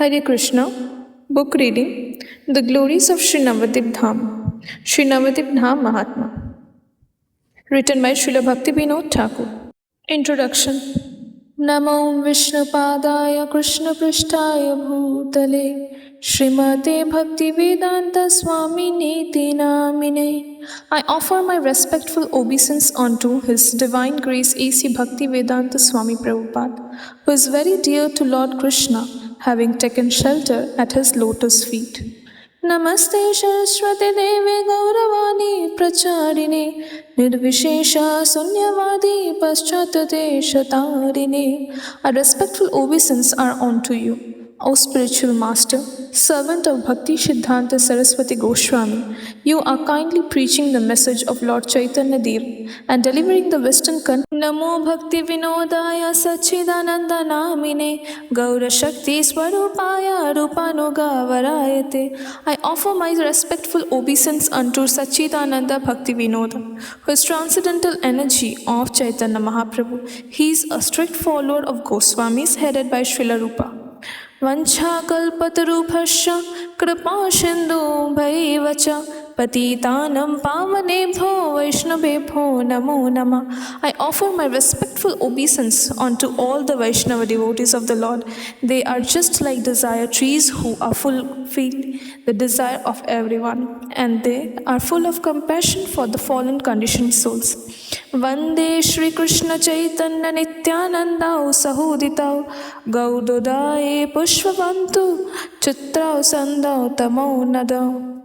Hare Krishna. Book reading The Glories of Sri Navadip Dham. Sri Navadip Dham Mahatma. Written by Srila Bhakti Vinod Thakur. Introduction. Namo Vishnupadaya Krishna Prishtaya Bhutale Srimate Bhakti Vedanta Swami Niti Namine. I offer my respectful obeisance unto His Divine Grace A.C. Bhakti Vedanta Swami Prabhupada, who is very dear to Lord Krishna, having taken shelter at his lotus feet. Namaste Saraswati Devi Gauravani Pracharine Nirvishesha Sunyavadi Paschatadeshatarine. Our respectful obeisance are unto you, O spiritual master, servant of Bhakti Siddhanta Saraswati Goswami. You are kindly preaching the message of Lord Chaitanya Dev and delivering the Western country. Namo Bhakti Vinodaya Sachidananda Namine Gaura Shakti Swarupaya Rupanuga Varayate. I offer my respectful obeisance unto Sachidananda Bhakti Vinoda, who is transcendental energy of Chaitanya Mahaprabhu. He is a strict follower of Goswamis headed by Srila Rupa. वंशाकल्पतरुभ्यश्च कृपासिन्धुभ्यैव च पतितानं पावनेभ्यो वैष्णवेभ्यो नमो नमः. I offer my respectful obeisance unto all the Vaishnava devotees of the Lord. They are just like desire trees who are fulfill the desire of everyone, and they are full of compassion for the fallen conditioned souls. Vande Shri Krishna Chaitanya Nityananda Sahuditau Gaudodaye Pushpavantu Chitrau Sandau Tamau Nadau.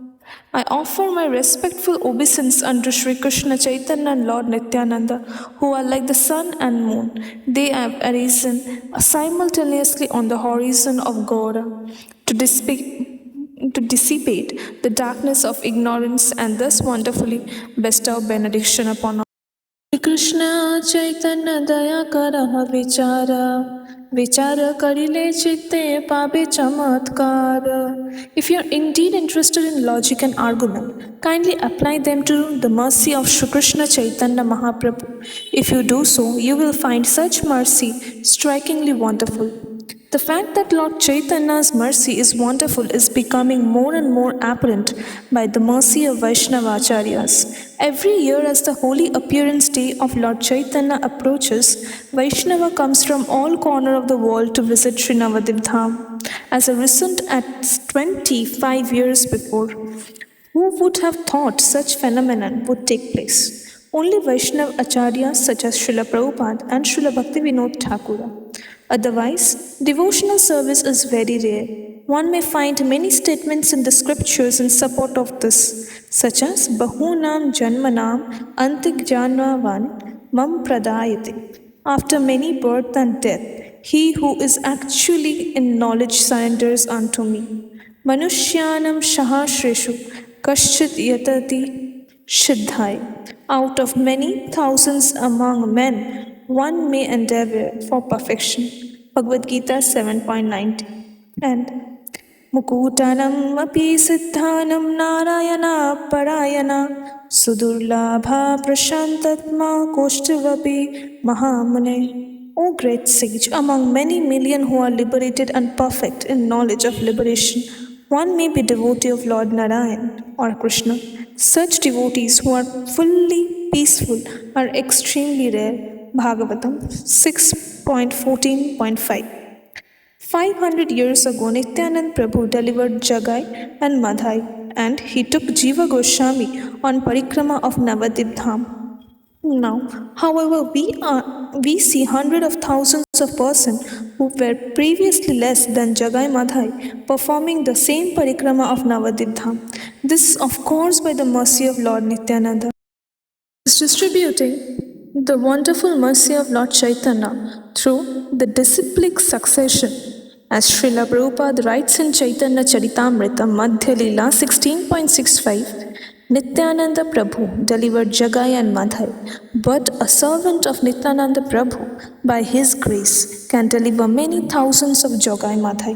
I offer my respectful obeisance unto Sri Krishna Chaitanya and Lord Nityananda, who are like the sun and moon. They have arisen simultaneously on the horizon of Gaura to dissipate the darkness of ignorance and thus wonderfully bestow benediction upon all. Krishna Chaitanya Daya Karaha Vichara Karile Chitte Pabe Chamatkara. If you are indeed interested in logic and argument, kindly apply them to the mercy of Shri Krishna Chaitanya Mahaprabhu. If you do so, you will find such mercy strikingly wonderful. The fact that Lord Chaitanya's mercy is wonderful is becoming more and more apparent by the mercy of Vaishnavacharyas. Every year, as the holy appearance day of Lord Chaitanya approaches, Vaishnava comes from all corners of the world to visit Sri Navadip Dham. As a recent at 25 years before, who would have thought such phenomenon would take place? Only Vaishnava acharyas such as Srila Prabhupada and Srila Bhakti Vinod Thakura. Otherwise, devotional service is very rare. One may find many statements in the scriptures in support of this, such as Bahunam Janmanam Antik Janvavan Mam Pradayate. After many birth and death, he who is actually in knowledge surrenders unto me. Manushyanam Shahashreshu Kashchit Yatati Siddhai. Out of many thousands among men, one may endeavor for perfection. Bhagavad Gita 7.90. And Mukutanam api siddhanam narayana parayana sudurlabha prashantatma koshtivapi mahamune. O great sage, among many million who are liberated and perfect in knowledge of liberation, one may be devotee of Lord Narayan or Krishna. Such devotees who are fully peaceful are extremely rare. Bhagavatam 6.14.5. 500 years ago, Nityanand Prabhu delivered Jagai and Madhai, and he took Jiva Goswami on parikrama of Navadip Dham. Now, however, we see hundreds of thousands of persons who were previously less than Jagai Madhai performing the same parikrama of Navadip Dham. This is, of course, by the mercy of Lord Nityananda. Is distributing the wonderful mercy of Lord Chaitanya through the disciplic succession. As Srila Prabhupada writes in Chaitanya Charitamrita Madhya Leela 16.65, Nityananda Prabhu delivered Jagai and Madhai, but a servant of Nityananda Prabhu, by his grace, can deliver many thousands of Jagai Madhai.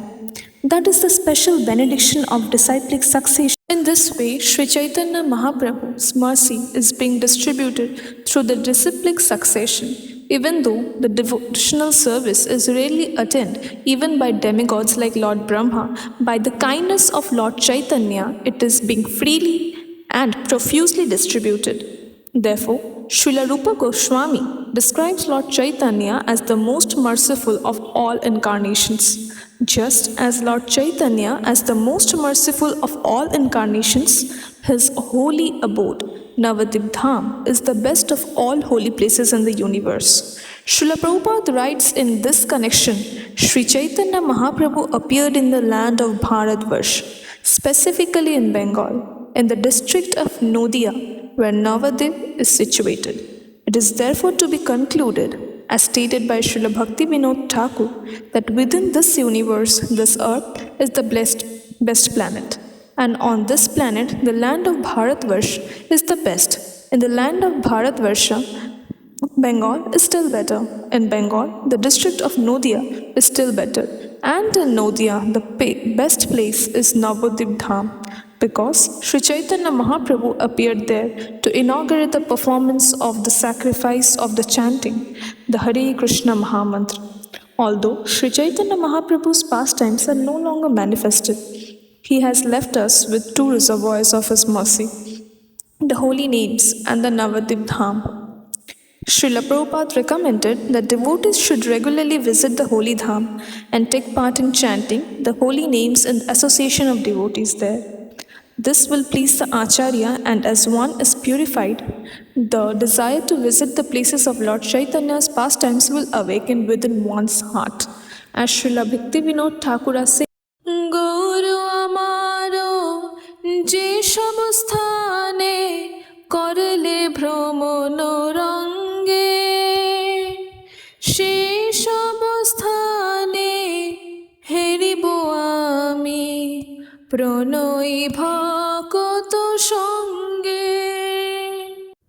That is the special benediction of disciplic succession. In this way, Sri Chaitanya Mahaprabhu's mercy is being distributed through the disciplic succession. Even though the devotional service is rarely attended, even by demigods like Lord Brahma, by the kindness of Lord Chaitanya, it is being freely and profusely distributed. Therefore, Srila Rupa Goswami describes Lord Chaitanya as the most merciful of all incarnations. Just as Lord Chaitanya as the most merciful of all incarnations, his holy abode, Navadip Dham, is the best of all holy places in the universe. Srila Prabhupada writes in this connection, Sri Chaitanya Mahaprabhu appeared in the land of Bharatvarsh, specifically in Bengal, in the district of Nodia, where Navadip is situated. It is therefore to be concluded, as stated by Srila Bhakti Vinod Thakur, that within this universe, this earth is the best planet. And on this planet, the land of Bharatvarsh is the best. In the land of Bharatvarsha, Bengal is still better. In Bengal, the district of Nodia is still better. And in Nodia, the best place is Navadip Dham, because Sri Chaitanya Mahaprabhu appeared there to inaugurate the performance of the sacrifice of the chanting, the Hare Krishna Mahamantra. Although Sri Chaitanya Mahaprabhu's pastimes are no longer manifested, he has left us with two reservoirs of his mercy, the holy names and the Navadip Dham. Srila Prabhupada recommended that devotees should regularly visit the holy dham and take part in chanting the holy names in the association of devotees there. This will please the Acharya, and as one is purified, the desire to visit the places of Lord Chaitanya's pastimes will awaken within one's heart. As Srila Bhakti Vinod Thakur says, Guru amaro je sabasthane korle bhromono range she sabasthane heribo ami pranoi bhakato sange.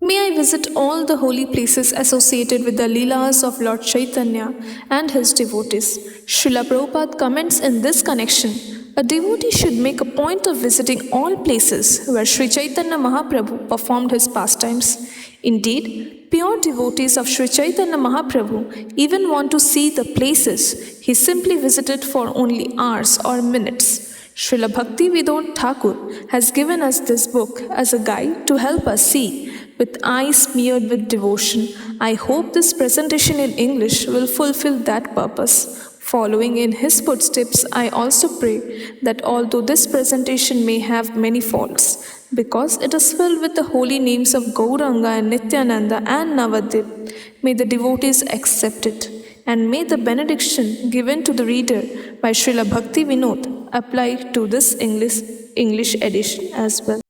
May I visit all the holy places associated with the Leelas of Lord Chaitanya and his devotees. Srila Prabhupada comments in this connection, a devotee should make a point of visiting all places where Sri Chaitanya Mahaprabhu performed his pastimes. Indeed, pure devotees of Sri Chaitanya Mahaprabhu even want to see the places he simply visited for only hours or minutes. Srila Bhakti Vinod Thakur has given us this book as a guide to help us see with eyes smeared with devotion. I hope this presentation in English will fulfill that purpose. Following in his footsteps, I also pray that although this presentation may have many faults, because it is filled with the holy names of Gauranga and Nityananda and Navadip, may the devotees accept it, and may the benediction given to the reader by Srila Bhakti Vinod apply to this English edition as well.